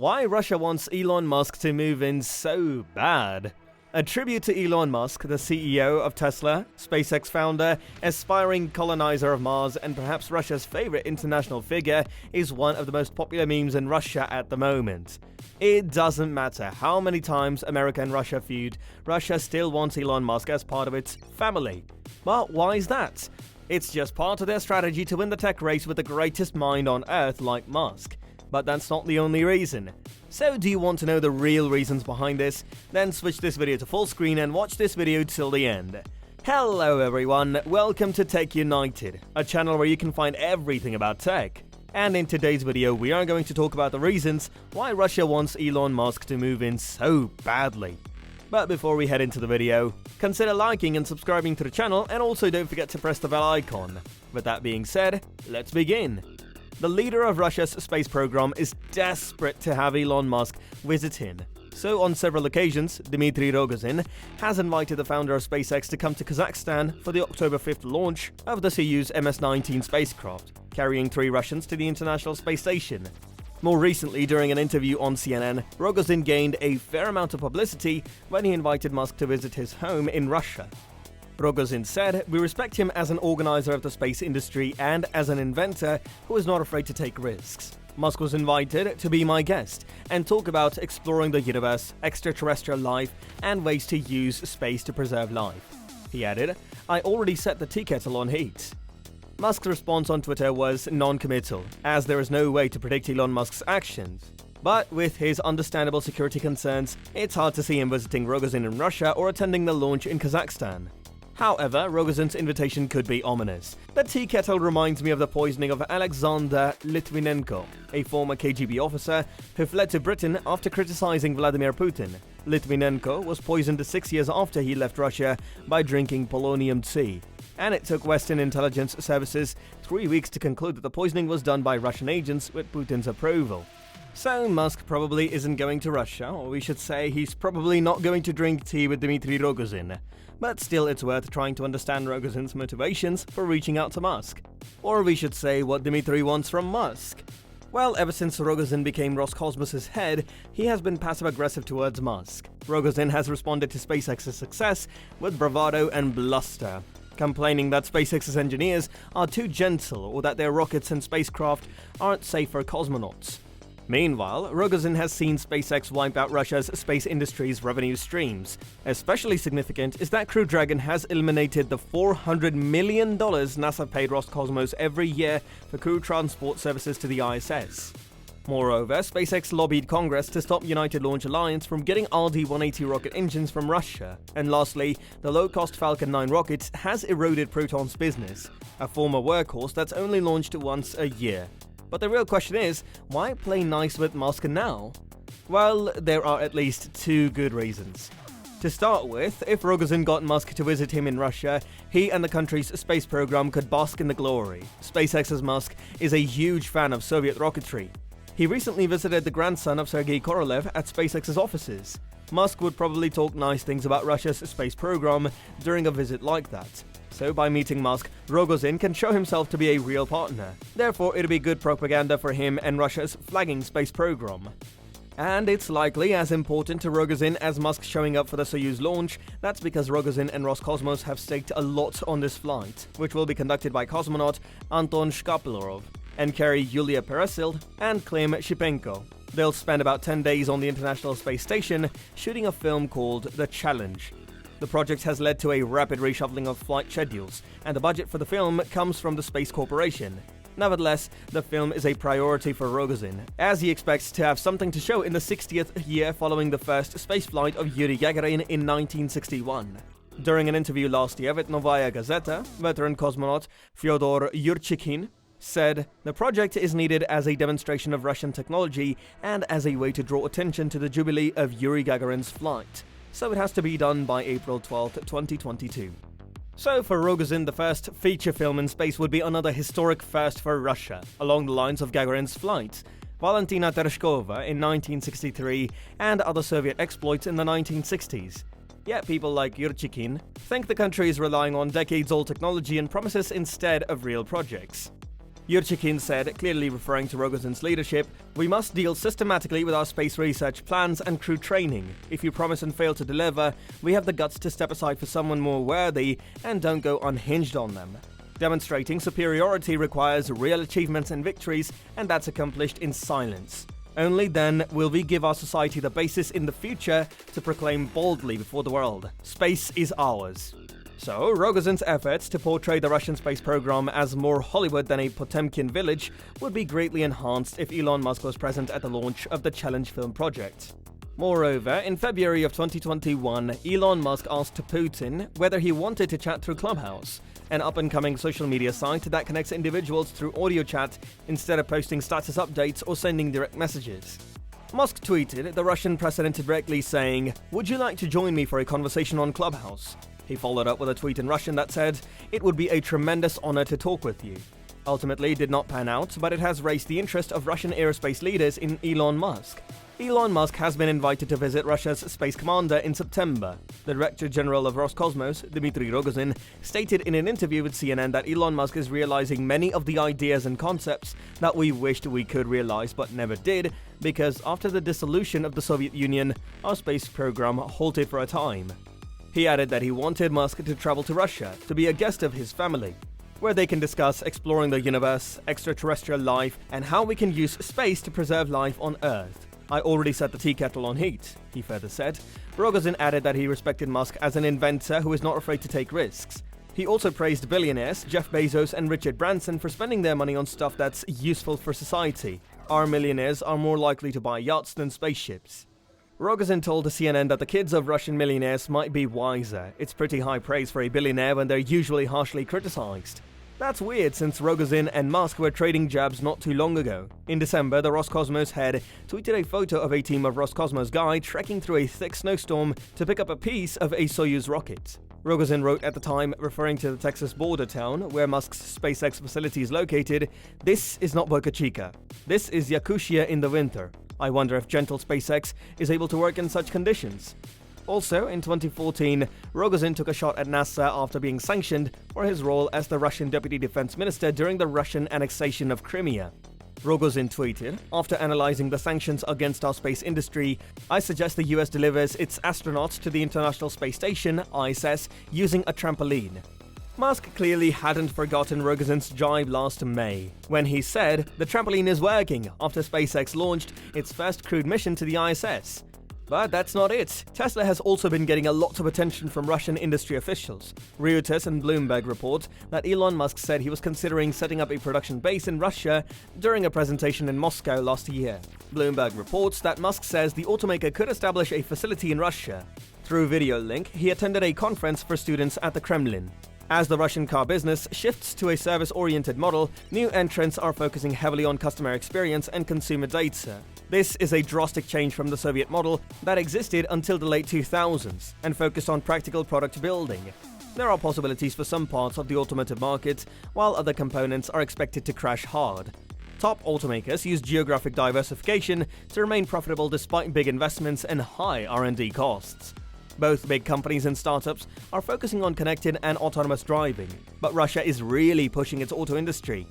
Why Russia wants Elon Musk to move in so bad. A tribute to Elon Musk, the CEO of Tesla, SpaceX founder, aspiring colonizer of Mars, and perhaps Russia's favorite international figure, is one of the most popular memes in Russia at the moment. It doesn't matter how many times America and Russia feud, Russia still wants Elon Musk as part of its family. But why is that? It's just part of their strategy to win the tech race with the greatest mind on Earth like Musk. But that's not the only reason. So do you want to know the real reasons behind this? Then switch this video to full screen and watch this video till the end. Hello everyone, welcome to Tech United, a channel where you can find everything about tech. And in today's video we are going to talk about the reasons why Russia wants Elon Musk to move in so badly. But before we head into the video, consider liking and subscribing to the channel, and also don't forget to press the bell icon. With that being said, let's begin. The leader of Russia's space program is desperate to have Elon Musk visit him. So on several occasions, Dmitry Rogozin has invited the founder of SpaceX to come to Kazakhstan for the October 5th launch of the Soyuz MS-19 spacecraft, carrying 3 Russians to the International Space Station. More recently, during an interview on CNN, Rogozin gained a fair amount of publicity when he invited Musk to visit his home in Russia. Rogozin said, "We respect him as an organizer of the space industry and as an inventor who is not afraid to take risks. Musk was invited to be my guest and talk about exploring the universe, extraterrestrial life, and ways to use space to preserve life." He added, "I already set the tea kettle on heat." Musk's response on Twitter was non-committal, as there is no way to predict Elon Musk's actions. But with his understandable security concerns, it's hard to see him visiting Rogozin in Russia or attending the launch in Kazakhstan. However, Rogozin's invitation could be ominous. The tea kettle reminds me of the poisoning of Alexander Litvinenko, a former KGB officer who fled to Britain after criticizing Vladimir Putin. Litvinenko was poisoned 6 years after he left Russia by drinking polonium tea, and it took Western intelligence services 3 weeks to conclude that the poisoning was done by Russian agents with Putin's approval. So Musk probably isn't going to Russia, or we should say he's probably not going to drink tea with Dmitry Rogozin. But still, it's worth trying to understand Rogozin's motivations for reaching out to Musk. Or we should say what Dmitry wants from Musk. Well, ever since Rogozin became Roscosmos's head, he has been passive-aggressive towards Musk. Rogozin has responded to SpaceX's success with bravado and bluster, complaining that SpaceX's engineers are too gentle or that their rockets and spacecraft aren't safe for cosmonauts. Meanwhile, Rogozin has seen SpaceX wipe out Russia's space industry's revenue streams. Especially significant is that Crew Dragon has eliminated the $400 million NASA paid Roscosmos every year for crew transport services to the ISS. Moreover, SpaceX lobbied Congress to stop United Launch Alliance from getting RD-180 rocket engines from Russia. And lastly, the low-cost Falcon 9 rocket has eroded Proton's business, a former workhorse that's only launched once a year. But the real question is, why play nice with Musk now? Well, there are at least 2 good reasons. To start with, if Rogozin got Musk to visit him in Russia, he and the country's space program could bask in the glory. SpaceX's Musk is a huge fan of Soviet rocketry. He recently visited the grandson of Sergei Korolev at SpaceX's offices. Musk would probably talk nice things about Russia's space program during a visit like that. So by meeting Musk, Rogozin can show himself to be a real partner. Therefore, it'll be good propaganda for him and Russia's flagging space program. And it's likely as important to Rogozin as Musk showing up for the Soyuz launch. That's because Rogozin and Roscosmos have staked a lot on this flight, which will be conducted by cosmonaut Anton Shkaplerov and carry Yulia Peresild and Klim Shipenko. They'll spend about 10 days on the International Space Station shooting a film called The Challenge. The project has led to a rapid reshuffling of flight schedules, and the budget for the film comes from the Space Corporation. Nevertheless, the film is a priority for Rogozin, as he expects to have something to show in the 60th year following the first spaceflight of Yuri Gagarin in 1961. During an interview last year with Novaya Gazeta, veteran cosmonaut Fyodor Yurchikhin said, "The project is needed as a demonstration of Russian technology and as a way to draw attention to the jubilee of Yuri Gagarin's flight. So it has to be done by April 12, 2022. So for Rogozin, the first feature film in space would be another historic first for Russia, along the lines of Gagarin's flight, Valentina Tereshkova in 1963, and other Soviet exploits in the 1960s. Yet people like Yurchikhin think the country is relying on decades-old technology and promises instead of real projects. Yurchikhin said, clearly referring to Rogozin's leadership, "We must deal systematically with our space research plans and crew training. If you promise and fail to deliver, we have the guts to step aside for someone more worthy and don't go unhinged on them. Demonstrating superiority requires real achievements and victories, and that's accomplished in silence. Only then will we give our society the basis in the future to proclaim boldly before the world, space is ours." So, Rogozin's efforts to portray the Russian space program as more Hollywood than a Potemkin village would be greatly enhanced if Elon Musk was present at the launch of the Challenge film project. Moreover, in February of 2021, Elon Musk asked Putin whether he wanted to chat through Clubhouse, an up-and-coming social media site that connects individuals through audio chat instead of posting status updates or sending direct messages. Musk tweeted the Russian president directly saying, "Would you like to join me for a conversation on Clubhouse?" He followed up with a tweet in Russian that said, "It would be a tremendous honor to talk with you." Ultimately, it did not pan out, but it has raised the interest of Russian aerospace leaders in Elon Musk. Elon Musk has been invited to visit Russia's space commander in September. The Director General of Roscosmos, Dmitry Rogozin, stated in an interview with CNN that Elon Musk is realizing many of the ideas and concepts that we wished we could realize but never did, because after the dissolution of the Soviet Union, our space program halted for a time. He added that he wanted Musk to travel to Russia to be a guest of his family, where they can discuss exploring the universe, extraterrestrial life, and how we can use space to preserve life on Earth. "I already set the tea kettle on heat," he further said. Rogozin added that he respected Musk as an inventor who is not afraid to take risks. He also praised billionaires Jeff Bezos and Richard Branson for spending their money on stuff that's useful for society. "Our millionaires are more likely to buy yachts than spaceships." Rogozin told CNN that the kids of Russian millionaires might be wiser. It's pretty high praise for a billionaire when they're usually harshly criticized. That's weird since Rogozin and Musk were trading jabs not too long ago. In December, the Roscosmos head tweeted a photo of a team of Roscosmos guys trekking through a thick snowstorm to pick up a piece of a Soyuz rocket. Rogozin wrote at the time, referring to the Texas border town where Musk's SpaceX facility is located, "This is not Boca Chica. This is Yakutia in the winter. I wonder if gentle SpaceX is able to work in such conditions." Also, in 2014, Rogozin took a shot at NASA after being sanctioned for his role as the Russian Deputy Defense Minister during the Russian annexation of Crimea. Rogozin tweeted, "After analyzing the sanctions against our space industry, I suggest the US delivers its astronauts to the International Space Station, ISS, using a trampoline." Musk clearly hadn't forgotten Rogozin's jibe last May, when he said the trampoline is working after SpaceX launched its first crewed mission to the ISS. But that's not it. Tesla has also been getting a lot of attention from Russian industry officials. Reuters and Bloomberg report that Elon Musk said he was considering setting up a production base in Russia during a presentation in Moscow last year. Bloomberg reports that Musk says the automaker could establish a facility in Russia. Through video link, he attended a conference for students at the Kremlin. As the Russian car business shifts to a service-oriented model, new entrants are focusing heavily on customer experience and consumer data. This is a drastic change from the Soviet model that existed until the late 2000s and focused on practical product building. There are possibilities for some parts of the automotive market, while other components are expected to crash hard. Top automakers use geographic diversification to remain profitable despite big investments and high R&D costs. Both big companies and startups are focusing on connected and autonomous driving, but Russia is really pushing its auto industry.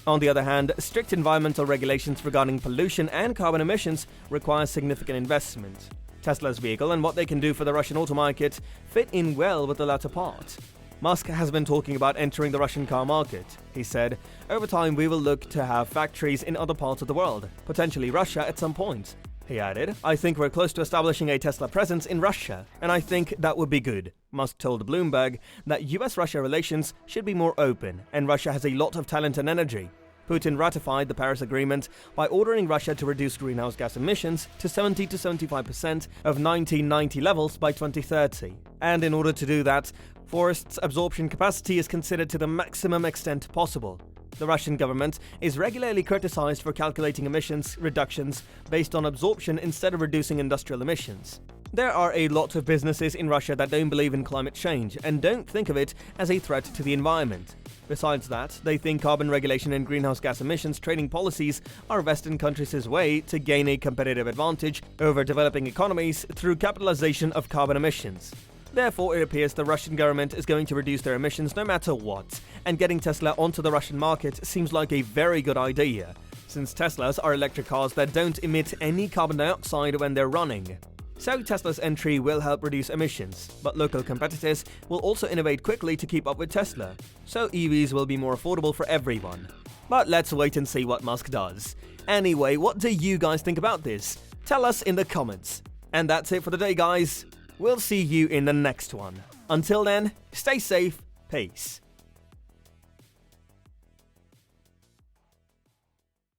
On the other hand, strict environmental regulations regarding pollution and carbon emissions require significant investment. Tesla's vehicle and what they can do for the Russian auto market fit in well with the latter part. Musk has been talking about entering the Russian car market. He said, "Over time we will look to have factories in other parts of the world, potentially Russia at some point." He added, "I think we're close to establishing a Tesla presence in Russia, and I think that would be good." Musk told Bloomberg that US-Russia relations should be more open, and Russia has a lot of talent and energy. Putin ratified the Paris Agreement by ordering Russia to reduce greenhouse gas emissions to 70 to 75% of 1990 levels by 2030. And in order to do that, forests' absorption capacity is considered to the maximum extent possible. The Russian government is regularly criticized for calculating emissions reductions based on absorption instead of reducing industrial emissions. There are a lot of businesses in Russia that don't believe in climate change and don't think of it as a threat to the environment. Besides that, they think carbon regulation and greenhouse gas emissions trading policies are Western countries' way to gain a competitive advantage over developing economies through capitalization of carbon emissions. Therefore, it appears the Russian government is going to reduce their emissions no matter what, and getting Tesla onto the Russian market seems like a very good idea, since Teslas are electric cars that don't emit any carbon dioxide when they're running. So Tesla's entry will help reduce emissions, but local competitors will also innovate quickly to keep up with Tesla, so EVs will be more affordable for everyone. But let's wait and see what Musk does. Anyway, what do you guys think about this? Tell us in the comments. And that's it for today, guys. We'll see you in the next one. Until then, stay safe, peace.